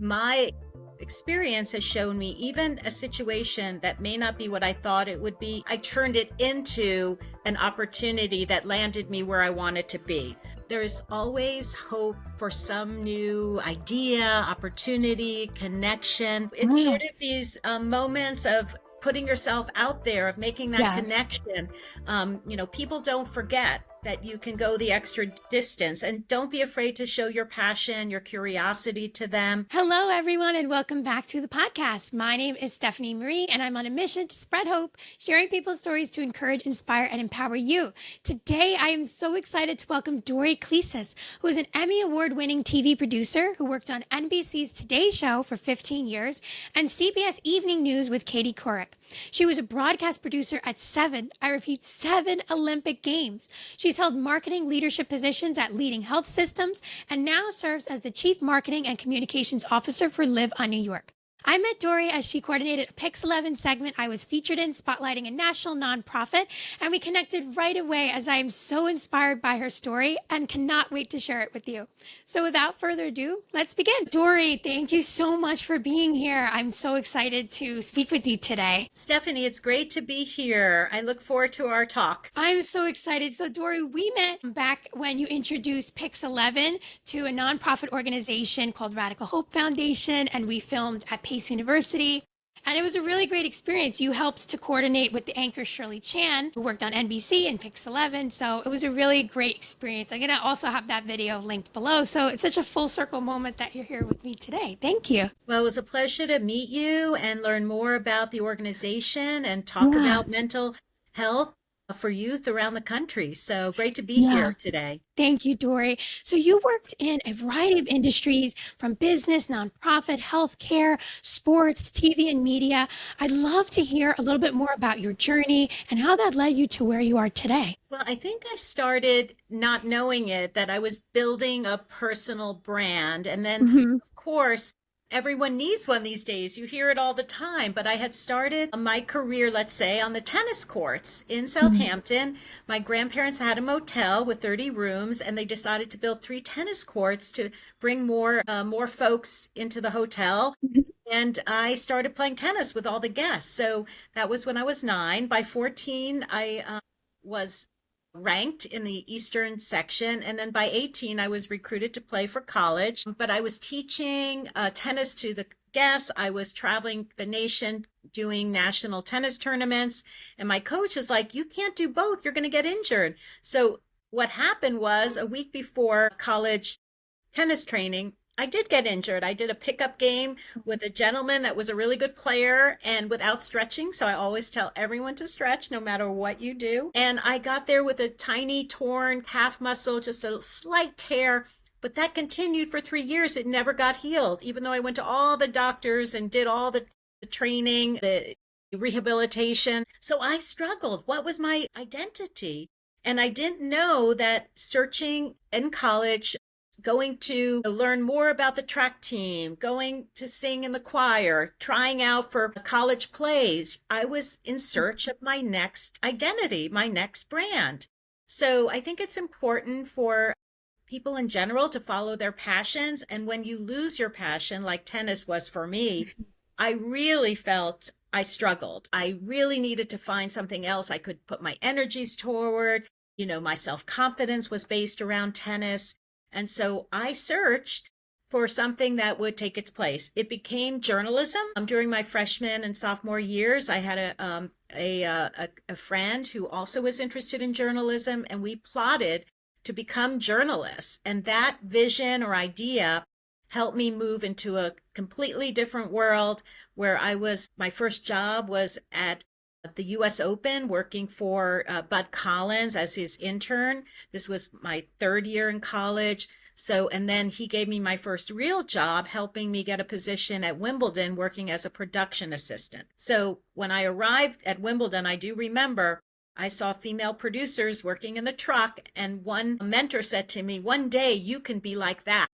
My experience has shown me even a situation that may not be what I thought it would be, I turned it into an opportunity that landed me where I wanted to be. There's always hope for some new idea, opportunity, connection. It's Right. sort of these moments of putting yourself out there, of making that Yes. connection. People don't forget that you can go the extra distance, and don't be afraid to show your passion, your curiosity to them. Hello, everyone, and welcome back to the podcast. My name is Stephanie Marie, and I'm on a mission to spread hope, sharing people's stories to encourage, inspire, and empower you. Today, I am so excited to welcome Dorie Klissas, who is an Emmy Award-winning TV producer who worked on NBC's Today Show for 15 years and CBS Evening News with Katie Couric. She was a broadcast producer at seven Olympic Games. She's held marketing leadership positions at leading health systems and now serves as the Chief Marketing and Communications Officer for LiveOn NY. I met Dorie as she coordinated a Pix11 segment I was featured in, spotlighting a national nonprofit, and we connected right away as I am so inspired by her story and cannot wait to share it with you. So without further ado, let's begin. Dorie, thank you so much for being here. I'm so excited to speak with you today. Stephanie, it's great to be here. I look forward to our talk. I'm so excited. So, Dorie, we met back when you introduced Pix11 to a nonprofit organization called Radical Hope Foundation, and we filmed at Pace University. And it was a really great experience. You helped to coordinate with the anchor Shirley Chan, who worked on NBC and Pix11. So it was a really great experience. I'm going to also have that video linked below. So it's such a full circle moment that you're here with me today. Thank you. Well, it was a pleasure to meet you and learn more about the organization and talk about mental health for youth around the country. So great to be here today. Thank you, Dorie. So you worked in a variety of industries, from business, nonprofit, healthcare, sports, TV, and media. I'd love to hear a little bit more about your journey and how that led you to where you are today. Well, I think I started not knowing it, that I was building a personal brand. And then, of course, everyone needs one these days. You hear it all the time. But I had started my career, let's say, on the tennis courts in Southampton. My grandparents had a motel with 30 rooms, and they decided to build 3 tennis courts to bring more folks into the hotel. And I started playing tennis with all the guests. So that was when I was 9. By 14, I was ranked in the Eastern section. And then by 18, I was recruited to play for college. But I was teaching tennis to the guests. I was traveling the nation doing national tennis tournaments. And my coach was like, you can't do both. You're going to get injured. So what happened was, a week before college tennis training, I did get injured. I did a pickup game with a gentleman that was a really good player and without stretching. So I always tell everyone to stretch no matter what you do. And I got there with a tiny torn calf muscle, just a slight tear. But that continued for 3 years. It never got healed, even though I went to all the doctors and did all the training, the rehabilitation. So I struggled. What was my identity? And I didn't know that searching in college, going to learn more about the track team, going to sing in the choir, trying out for college plays, I was in search of my next identity, my next brand. So I think it's important for people in general to follow their passions. And when you lose your passion, like tennis was for me, I really felt I struggled. I really needed to find something else I could put my energies toward. My self-confidence was based around tennis. And so I searched for something that would take its place. It became journalism. During my freshman and sophomore years, I had a friend who also was interested in journalism, and we plotted to become journalists. And that vision or idea helped me move into a completely different world where my first job was at the U.S. Open, working for Bud Collins as his intern. This was my 3rd year in college. And then he gave me my first real job, helping me get a position at Wimbledon, working as a production assistant. So when I arrived at Wimbledon, I do remember I saw female producers working in the truck, and one mentor said to me, one day you can be like that.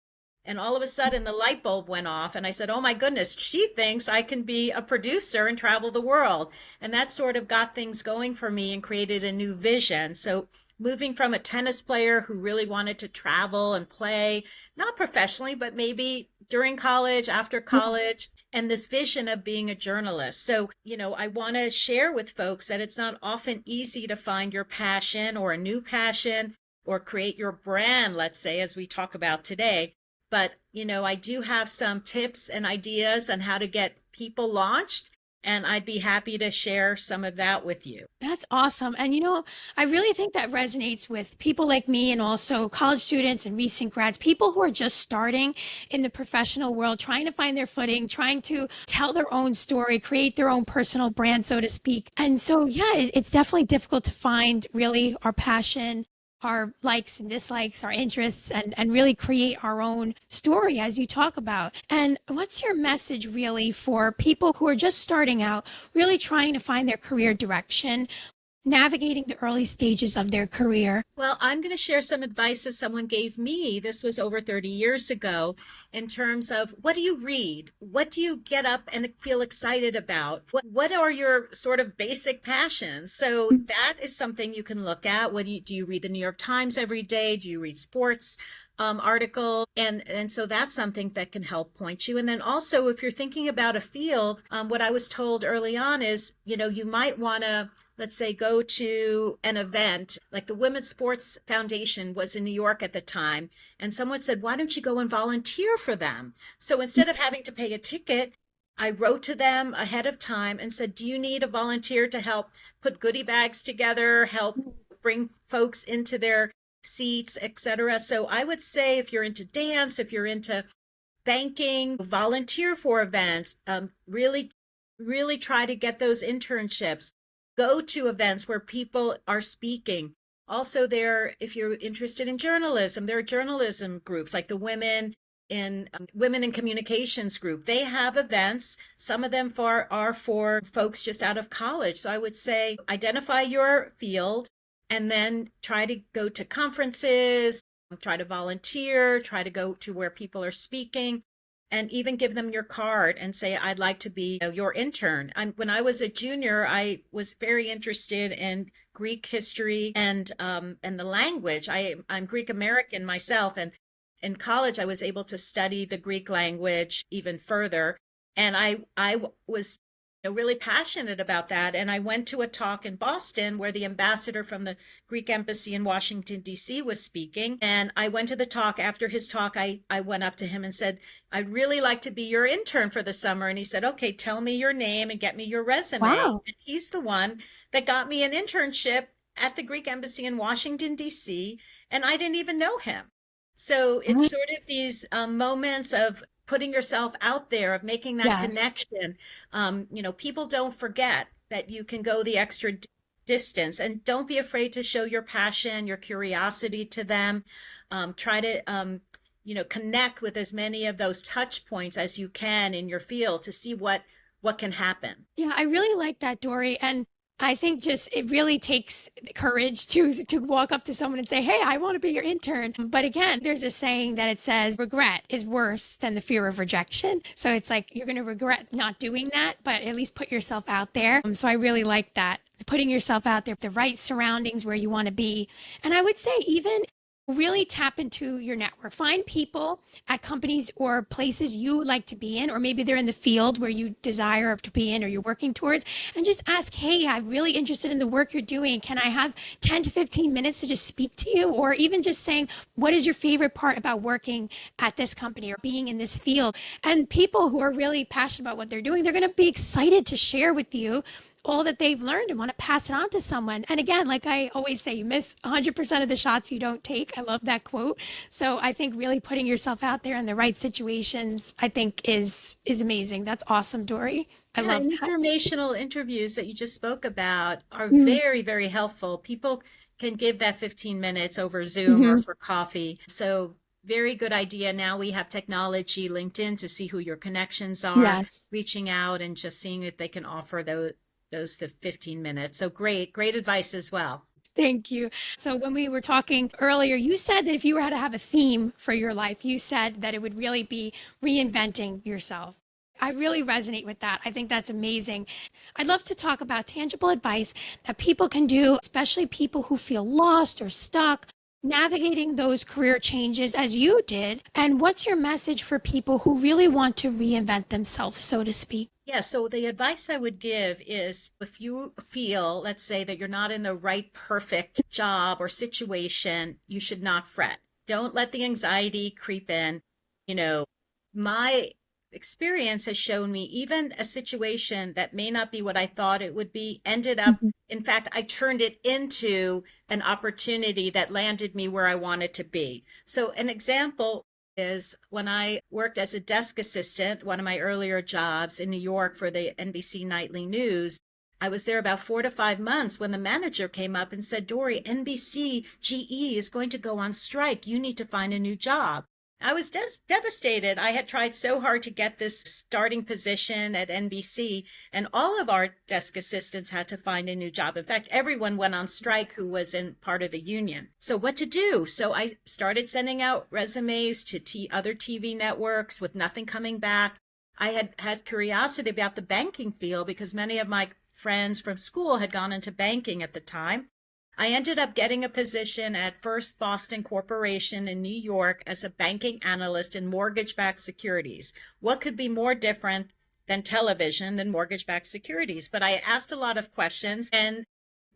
And all of a sudden the light bulb went off, and I said, oh my goodness, she thinks I can be a producer and travel the world. And that sort of got things going for me and created a new vision. So moving from a tennis player who really wanted to travel and play, not professionally, but maybe during college, after college, and this vision of being a journalist. So, I want to share with folks that it's not often easy to find your passion or a new passion or create your brand, let's say, as we talk about today. But, I do have some tips and ideas on how to get people launched, and I'd be happy to share some of that with you. That's awesome. And I really think that resonates with people like me and also college students and recent grads, people who are just starting in the professional world, trying to find their footing, trying to tell their own story, create their own personal brand, so to speak. And so, yeah, it's definitely difficult to find really our passion, our likes and dislikes, our interests, and really create our own story as you talk about. And what's your message really for people who are just starting out, really trying to find their career direction, navigating the early stages of their career? Well, I'm going to share some advice that someone gave me. This was over 30 years ago, in terms of what do you read? What do you get up and feel excited about? What are your sort of basic passions? So that is something you can look at. What do you read the New York Times every day? Do you read sports article? And so that's something that can help point you. And then also, if you're thinking about a field, what I was told early on is, you might want to, let's say, go to an event like the Women's Sports Foundation was in New York at the time. And someone said, why don't you go and volunteer for them? So instead of having to pay a ticket, I wrote to them ahead of time and said, do you need a volunteer to help put goodie bags together, help bring folks into their seats, etc.? So I would say, if you're into dance, if you're into banking, volunteer for events, really try to get those internships. Go to events where people are speaking. Also, if you're interested in journalism, there are journalism groups like the Women in Communications group. They have events. Some of them are for folks just out of college. So I would say identify your field and then try to go to conferences, try to volunteer, try to go to where people are speaking, and even give them your card and say, I'd like to be your intern. When I was a junior, I was very interested in Greek history and the language. I'm Greek American myself, and in college, I was able to study the Greek language even further. And I was really passionate about that. And I went to a talk in Boston where the ambassador from the Greek embassy in Washington, D.C. was speaking. And I went to the talk. After his talk, I went up to him and said, I'd really like to be your intern for the summer. And he said, okay, tell me your name and get me your resume. Wow. And he's the one that got me an internship at the Greek embassy in Washington, D.C. And I didn't even know him. So it's sort of these moments of putting yourself out there, of making that connection. People don't forget that you can go the extra distance, and don't be afraid to show your passion, your curiosity to them. Try to, connect with as many of those touch points as you can in your field to see what can happen. Yeah, I really like that, Dorie. And I think just it really takes courage to walk up to someone and say, hey, I want to be your intern. But again, there's a saying that it says regret is worse than the fear of rejection. So it's like you're going to regret not doing that, but at least put yourself out there. So I really like that, putting yourself out there, the right surroundings where you want to be. And I would say even really tap into your network. Find people at companies or places you would like to be in, or maybe they're in the field where you desire to be in or you're working towards, and just ask, hey, I'm really interested in the work you're doing. Can I have 10 to 15 minutes to just speak to you? Or even just saying, what is your favorite part about working at this company or being in this field? And people who are really passionate about what they're doing, they're going to be excited to share with you all that they've learned and want to pass it on to someone. And again, like I always say, you miss 100% of the shots you don't take. I love that quote. So I think really putting yourself out there in the right situations, I think is amazing. That's awesome, Dorie. I love that. Informational interviews that you just spoke about are very, very helpful. People can give that 15 minutes over Zoom or for coffee. So very good idea. Now we have technology, LinkedIn, to see who your connections are, reaching out and just seeing if they can offer the 15 minutes. So great advice as well. Thank you. So when we were talking earlier, you said that if you were to have a theme for your life, you said that it would really be reinventing yourself. I really resonate with that. I think that's amazing. I'd love to talk about tangible advice that people can do, especially people who feel lost or stuck, navigating those career changes as you did? And what's your message for people who really want to reinvent themselves, so to speak? Yeah, so the advice I would give is if you feel, let's say, that you're not in the right perfect job or situation, you should not fret. Don't let the anxiety creep in. You know, my experience has shown me even a situation that may not be what I thought it would be ended up, in fact, I turned it into an opportunity that landed me where I wanted to be. So, an example is when I worked as a desk assistant, one of my earlier jobs in New York for the NBC Nightly News. I was there about 4 to 5 months when the manager came up and said, Dorie, NBC GE is going to go on strike. You need to find a new job. I was devastated. I had tried so hard to get this starting position at NBC, and all of our desk assistants had to find a new job. In fact, everyone went on strike who was in part of the union. So what to do? So I started sending out resumes to other TV networks with nothing coming back. I had curiosity about the banking field because many of my friends from school had gone into banking at the time. I ended up getting a position at First Boston Corporation in New York as a banking analyst in mortgage-backed securities. What could be more different than television than mortgage-backed securities? But I asked a lot of questions, and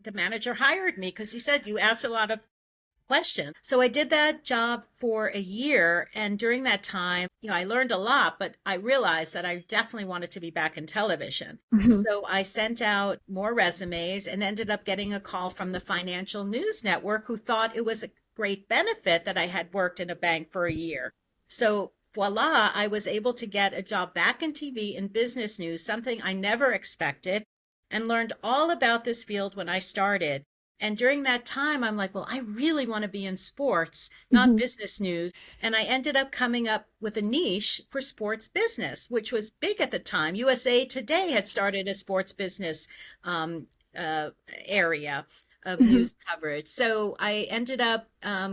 the manager hired me because he said, you asked a lot of questions. So I did that job for a year. And during that time, I learned a lot, but I realized that I definitely wanted to be back in television. So I sent out more resumes and ended up getting a call from the Financial News Network, who thought it was a great benefit that I had worked in a bank for a year. So voila, I was able to get a job back in TV and business news, something I never expected, and learned all about this field when I started. And during that time, I'm like, well, I really want to be in sports, not business news. And I ended up coming up with a niche for sports business, which was big at the time. USA Today had started a sports business area of news coverage. So I ended up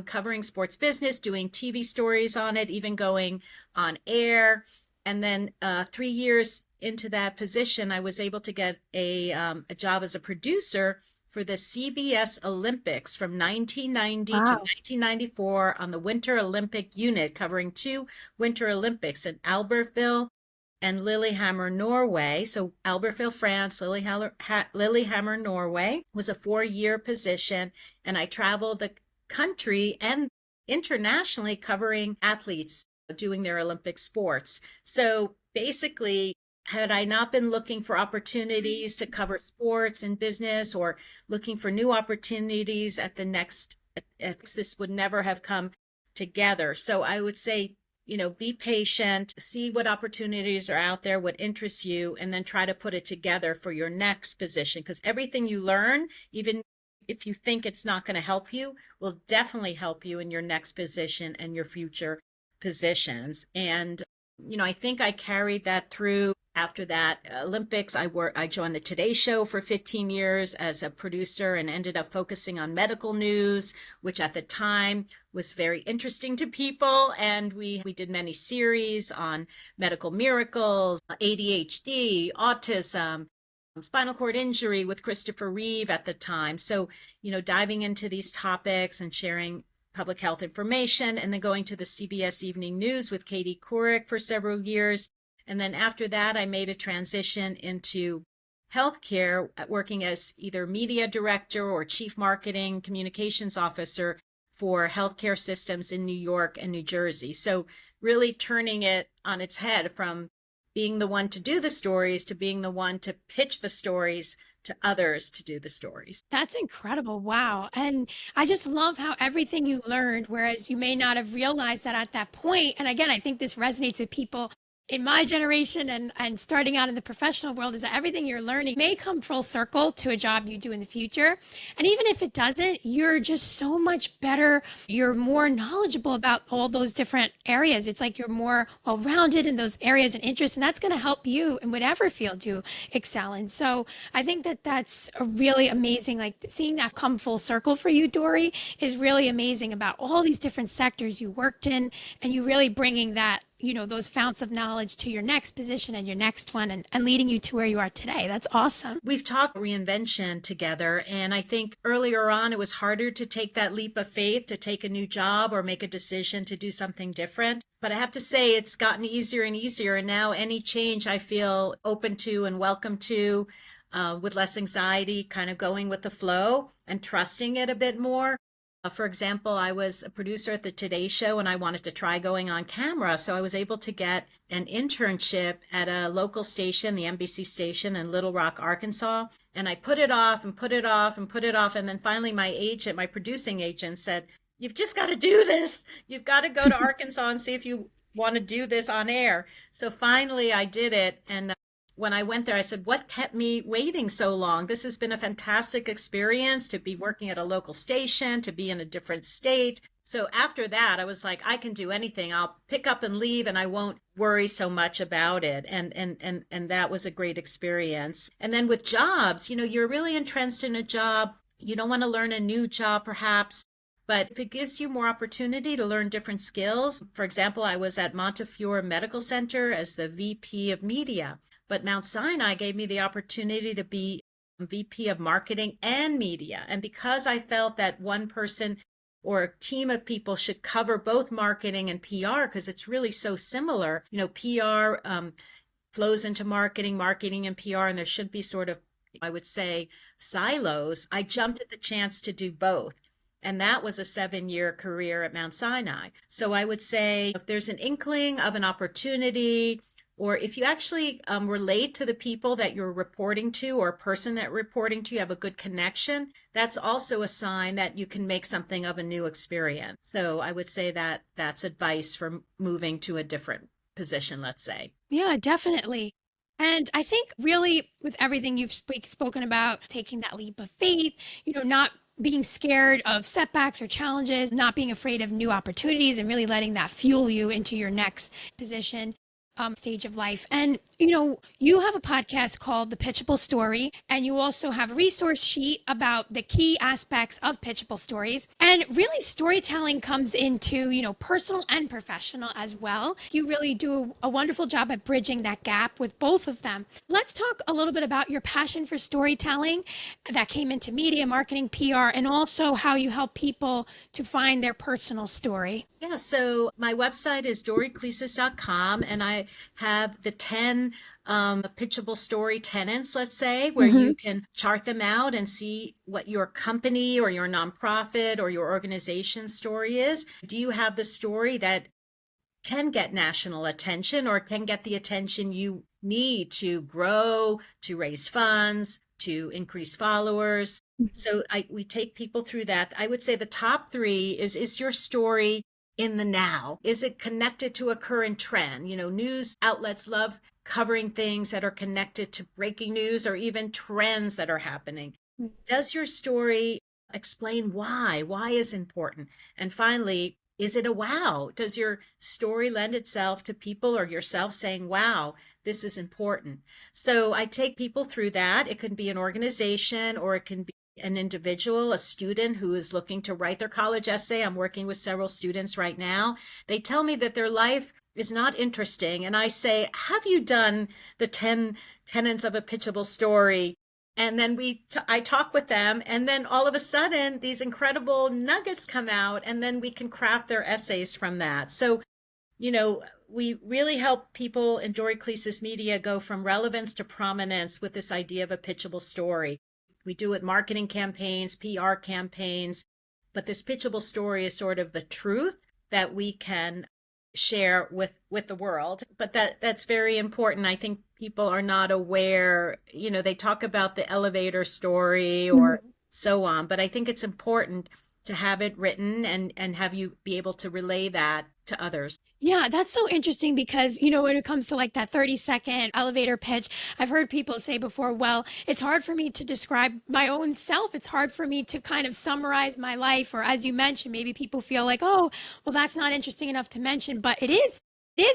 covering sports business, doing TV stories on it, even going on air. And then 3 years into that position, I was able to get a job as a producer for the CBS Olympics from 1990 to 1994 on the Winter Olympic unit, covering 2 Winter Olympics in Albertville and Lillehammer, Norway. So Albertville, France, Lillehammer, Norway was a 4-year position. And I traveled the country and internationally covering athletes doing their Olympic sports. So basically, had I not been looking for opportunities to cover sports and business or looking for new opportunities at the next, this would never have come together. So I would say, be patient, see what opportunities are out there, what interests you, and then try to put it together for your next position. Because everything you learn, even if you think it's not going to help you, will definitely help you in your next position and your future positions. And I think I carried that through. After that Olympics, I joined the Today Show for 15 years as a producer and ended up focusing on medical news, which at the time was very interesting to people. And we did many series on medical miracles, ADHD, autism, spinal cord injury with Christopher Reeve at the time. So, diving into these topics and sharing public health information, and then going to the CBS Evening News with Katie Couric for several years. And then after that, I made a transition into healthcare, working as either media director or chief marketing communications officer for healthcare systems in New York and New Jersey. So really turning it on its head from being the one to do the stories to being the one to pitch the stories to others to do the stories. That's incredible. Wow. And I just love how everything you learned, whereas you may not have realized that at that point. And again, I think this resonates with people in my generation and starting out in the professional world, is that everything you're learning may come full circle to a job you do in the future. And even if it doesn't, you're just so much better. You're more knowledgeable about all those different areas. It's like you're more well-rounded in those areas and interests, and that's going to help you in whatever field you excel in. So I think that that's a really amazing, like seeing that come full circle for you, Dorie, is really amazing about all these different sectors you worked in, and you really bringing that those founts of knowledge to your next position and your next one, and leading you to where you are today. That's awesome. We've talked reinvention together, and I think earlier on it was harder to take that leap of faith to take a new job or make a decision to do something different. But I have to say it's gotten easier and easier, and now any change I feel open to and welcome to, with less anxiety, kind of going with the flow and trusting it a bit more. For example, I was a producer at the Today Show and I wanted to try going on camera. So I was able to get an internship at a local station, the NBC station in Little Rock, Arkansas. And I put it off and put it off and put it off. And then finally my agent, my producing agent said, "You've just got to do this. You've got to go to Arkansas and see if you want to do this on air." So finally I did it. And when I went there, I said, "What kept me waiting so long? This has been a fantastic experience to be working at a local station, to be in a different state." So after that, I was like, I can do anything. I'll pick up and leave and I won't worry so much about it. And that was a great experience. And then with jobs, you're really entrenched in a job. You don't want to learn a new job, perhaps. But if it gives you more opportunity to learn different skills, for example, I was at Montefiore Medical Center as the VP of Media. But Mount Sinai gave me the opportunity to be VP of Marketing and Media. And because I felt that one person or a team of people should cover both marketing and PR, because it's really so similar, PR flows into marketing, marketing and PR, and there should be sort of, I would say, silos. I jumped at the chance to do both. And that was a 7-year career at Mount Sinai. So I would say if there's an inkling of an opportunity, or if you actually relate to the people that you're reporting to, or a person that you're reporting to, you have a good connection, that's also a sign that you can make something of a new experience. So I would say that that's advice for moving to a different position, let's say. Yeah, definitely. And I think really with everything you've spoken about, taking that leap of faith, not being scared of setbacks or challenges, not being afraid of new opportunities, and really letting that fuel you into your next position. Stage of life. And, you have a podcast called The Pitchable Story, and you also have a resource sheet about the key aspects of pitchable stories. And really, storytelling comes into, personal and professional as well. You really do a wonderful job at bridging that gap with both of them. Let's talk a little bit about your passion for storytelling that came into media, marketing, PR, and also how you help people to find their personal story. Yeah, so my website is DorieKlissas.com, and I have the 10 pitchable story tenets, let's say, where you can chart them out and see what your company or your nonprofit or your organization story is. Do you have the story that can get national attention or can get the attention you need to grow, to raise funds, to increase followers? So we take people through that. I would say the top 3 is your story in the now? Is it connected to a current trend? News outlets love covering things that are connected to breaking news or even trends that are happening. Does your story explain why? Why is important? And finally, is it a wow? Does your story lend itself to people or yourself saying, wow, this is important? So I take people through that. It can be an organization or it can be an individual, a student who is looking to write their college essay. I'm working with several students right now. They tell me that their life is not interesting. And I say, have you done the 10 tenets of a pitchable story? And then I talk with them, and then all of a sudden these incredible nuggets come out, and then we can craft their essays from that. So, we really help people in Dorie Klissas Media go from relevance to prominence with this idea of a pitchable story. We do it marketing campaigns, PR campaigns, but this pitchable story is sort of the truth that we can share with the world. But that's very important. I think people are not aware, they talk about the elevator story or so on, but I think it's important to have it written and have you be able to relay that to others. Yeah, that's so interesting because, when it comes to like that 30-second elevator pitch, I've heard people say before, well, it's hard for me to describe my own self. It's hard for me to kind of summarize my life. Or as you mentioned, maybe people feel like, oh, well, that's not interesting enough to mention, but it is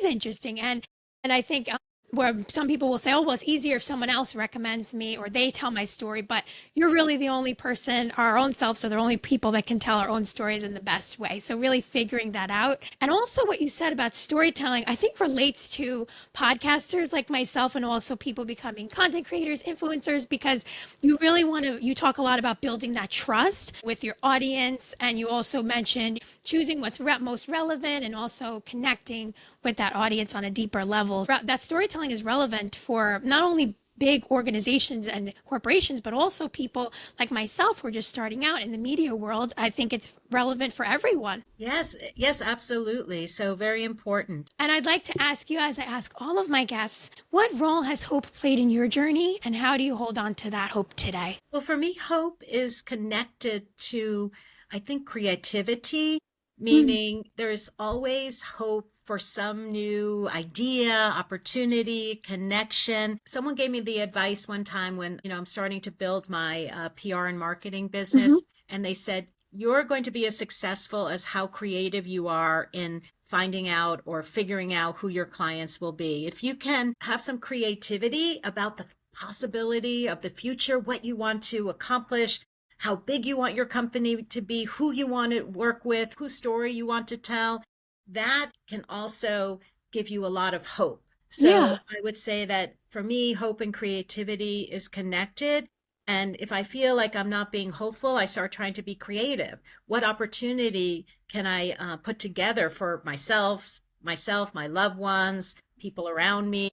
interesting. And I think where some people will say, oh, well, it's easier if someone else recommends me or they tell my story, but you're really the only person, our own selves are the only people that can tell our own stories in the best way. So really figuring that out. And also what you said about storytelling, I think relates to podcasters like myself and also people becoming content creators, influencers, because you really want to, you talk a lot about building that trust with your audience. And you also mentioned choosing what's most relevant and also connecting with that audience on a deeper level. That storytelling is relevant for not only big organizations and corporations, but also people like myself who are just starting out in the media world. I think it's relevant for everyone. Yes, yes, absolutely. So very important. And I'd like to ask you, as I ask all of my guests, what role has hope played in your journey and how do you hold on to that hope today? Well, for me, hope is connected to, I think, creativity, meaning there's always hope for some new idea, opportunity, connection. Someone gave me the advice one time when, I'm starting to build my PR and marketing business, and they said, you're going to be as successful as how creative you are in finding out or figuring out who your clients will be. If you can have some creativity about the possibility of the future, what you want to accomplish, how big you want your company to be, who you want to work with, whose story you want to tell, that can also give you a lot of hope. So I would say that for me, hope and creativity is connected. And if I feel like I'm not being hopeful, I start trying to be creative. What opportunity can I put together for myself, my loved ones, people around me,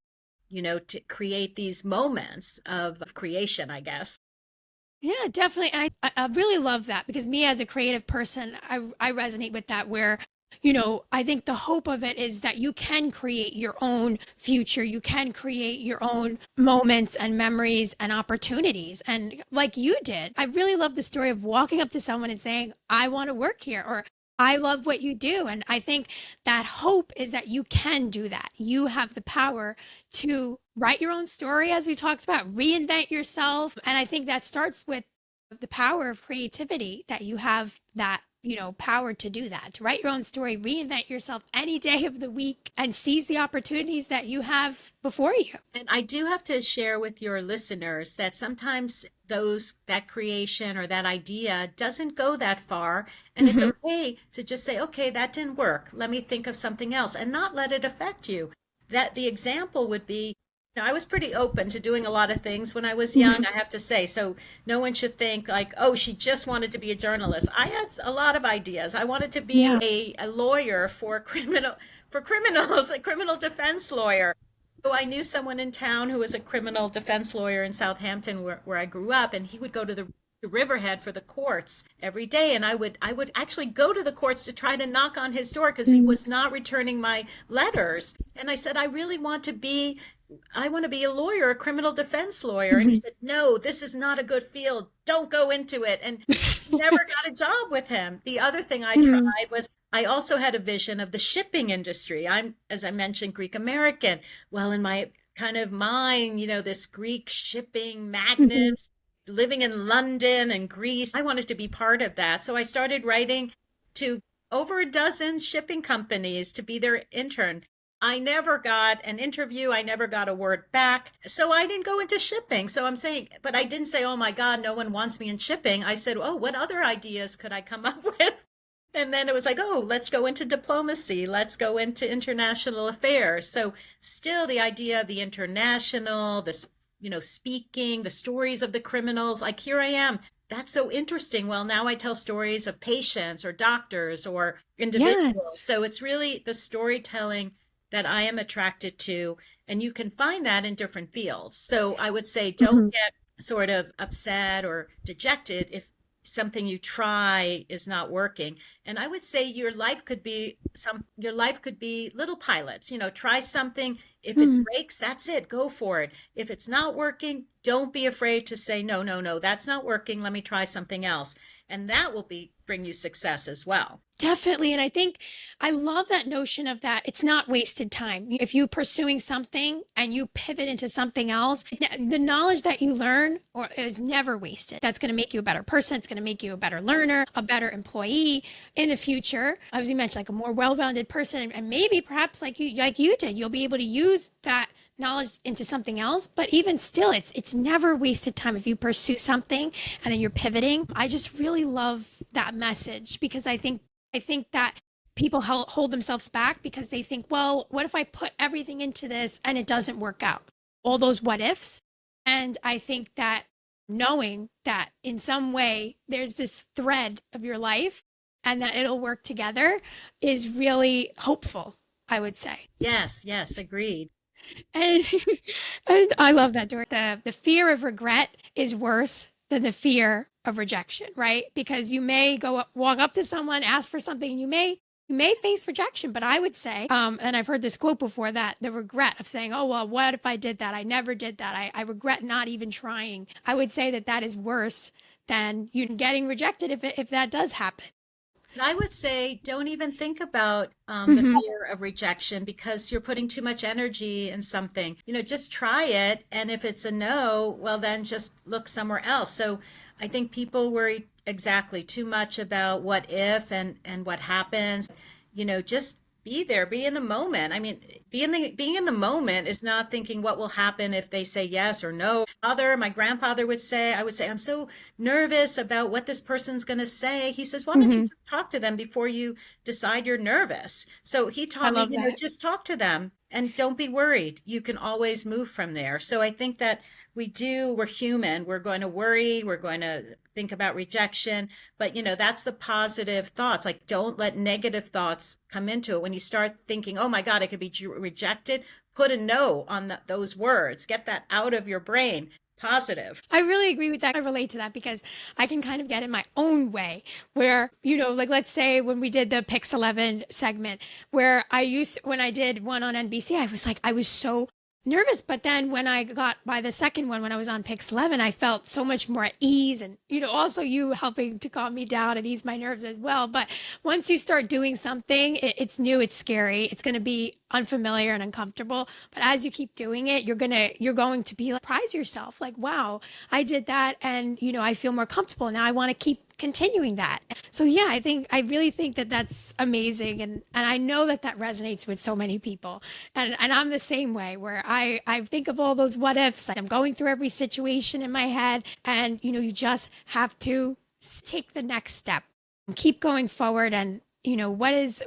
to create these moments of creation, I guess. Yeah, definitely. And I really love that because me as a creative person, I resonate with that where, I think the hope of it is that you can create your own future. You can create your own moments and memories and opportunities. And like you did, I really love the story of walking up to someone and saying, I want to work here, or I love what you do. And I think that hope is that you can do that. You have the power to write your own story, as we talked about, reinvent yourself. And I think that starts with the power of creativity, that you have that, power to do that, to write your own story, reinvent yourself any day of the week and seize the opportunities that you have before you. And I do have to share with your listeners that sometimes that creation or that idea doesn't go that far. And it's okay to just say, okay, that didn't work. Let me think of something else and not let it affect you. That the example would be, I was pretty open to doing a lot of things when I was young, I have to say. So no one should think like, oh, she just wanted to be a journalist. I had a lot of ideas. I wanted to be a lawyer for criminals, a criminal defense lawyer. So I knew someone in town who was a criminal defense lawyer in Southampton, where I grew up, and he would go to the Riverhead for the courts every day, and I would actually go to the courts to try to knock on his door because he was not returning my letters. And I said, I want to be a lawyer, a criminal defense lawyer. And he said, no, this is not a good field. Don't go into it. And never got a job with him. The other thing I tried was I also had a vision of the shipping industry. I'm, as I mentioned, Greek American. Well, in my kind of mind, this Greek shipping magnates living in London and Greece, I wanted to be part of that. So I started writing to over a dozen shipping companies to be their intern. I never got an interview. I never got a word back. So I didn't go into shipping. So I'm saying, but I didn't say, oh my God, no one wants me in shipping. I said, oh, what other ideas could I come up with? And then it was like, oh, let's go into diplomacy. Let's go into international affairs. So still the idea of the international, this, speaking, the stories of the criminals, like here I am. That's so interesting. Well, now I tell stories of patients or doctors or individuals. Yes. So it's really the storytelling that I am attracted to. And you can find that in different fields. So I would say don't get sort of upset or dejected if something you try is not working. And I would say your life could be little pilots, try something. If it breaks, that's it. Go for it. If it's not working, don't be afraid to say, no, that's not working. Let me try something else. And that will bring you success as well. Definitely. And I think I love that notion of that. It's not wasted time. If you're pursuing something and you pivot into something else, the knowledge that you learn is never wasted. That's going to make you a better person. It's going to make you a better learner, a better employee in the future. As you mentioned, like a more well-rounded person, and maybe perhaps like you did, you'll be able to use that knowledge into something else. But even still, it's never wasted time if you pursue something and then you're pivoting. I just really love that message because I think that people hold themselves back because they think, well, what if I put everything into this and it doesn't work out? All those what ifs. And I think that knowing that in some way there's this thread of your life and that it'll work together is really hopeful, I would say. Yes, yes, agreed. And and I love that, Dory. The fear of regret is worse than the fear of rejection, right? Because you may walk up to someone, ask for something, and you may face rejection. But I would say, and I've heard this quote before, that the regret of saying, "Oh well, what if I did that? I never did that. I regret not even trying." I would say that that is worse than you getting rejected if that does happen. I would say don't even think about the Hmm. fear of rejection because you're putting too much energy in something. Just try it. And if it's a no, well, then just look somewhere else. So I think people worry exactly too much about what if and what happens. Just be there, be in the moment. I mean, being in the moment is not thinking what will happen if they say yes or no. My grandfather would say, I would say, I'm so nervous about what this person's going to say. He says, why don't you Hmm. just talk to them before you decide you're nervous? So he I taught me, love that. just talk to them and don't be worried. You can always move from there. So I think that we're human. We're going to worry. We're going to think about rejection. But, that's the positive thoughts. Like, don't let negative thoughts come into it. When you start thinking, oh my God, I could be rejected, put a no on those words. Get that out of your brain. Positive. I really agree with that. I relate to that because I can kind of get in my own way where, like let's say when we did the Pix 11 segment, where when I did one on NBC, I was so nervous. But then when I got by the second one, when I was on Pix 11, I felt so much more at ease. And, also you helping to calm me down and ease my nerves as well. But once you start doing something, it's new, it's scary, it's going to be unfamiliar and uncomfortable. But as you keep doing it, you're going to be like, surprise yourself, like, wow, I did that, and I feel more comfortable now. I want to keep continuing that. So yeah, I really think that that's amazing, and I know that that resonates with so many people. And I'm the same way where I think of all those what ifs. I'm going through every situation in my head, and you just have to take the next step, keep going forward, and what is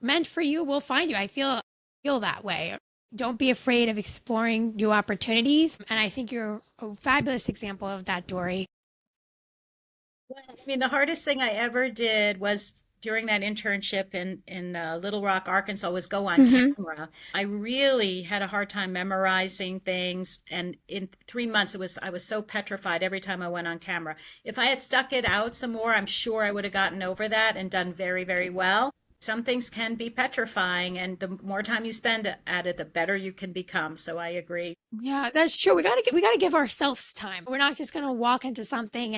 meant for you will find you. I feel that way. Don't be afraid of exploring new opportunities. And I think you're a fabulous example of that, Dorie. Well, I mean, the hardest thing I ever did was during that internship in Little Rock, Arkansas, was go on Hmm. camera. I really had a hard time memorizing things, and in 3 months, I was so petrified every time I went on camera. If I had stuck it out some more, I'm sure I would have gotten over that and done very, very well. Some things can be petrifying, and the more time you spend at it, the better you can become. So I agree. Yeah, that's true. We gotta give ourselves time. We're not just gonna walk into something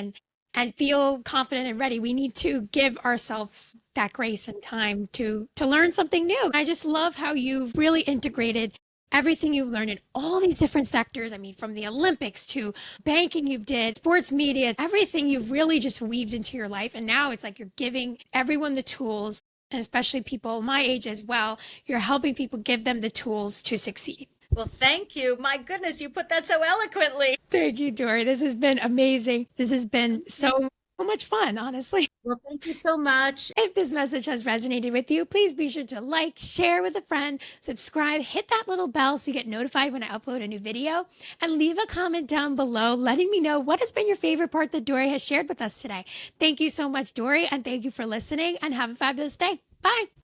and feel confident and ready. We need to give ourselves that grace and time to learn something new. I just love how you've really integrated everything you've learned in all these different sectors. I mean, from the Olympics to banking you've did, sports media, everything you've really just weaved into your life. And now it's like you're giving everyone the tools, and especially people my age as well, you're helping people give them the tools to succeed. Well, thank you. My goodness, you put that so eloquently. Thank you, Dory. This has been amazing. This has been so much fun, honestly. Well, thank you so much. If this message has resonated with you, please be sure to like, share with a friend, subscribe, hit that little bell so you get notified when I upload a new video, and leave a comment down below letting me know what has been your favorite part that Dory has shared with us today. Thank you so much, Dory, and thank you for listening, and have a fabulous day. Bye.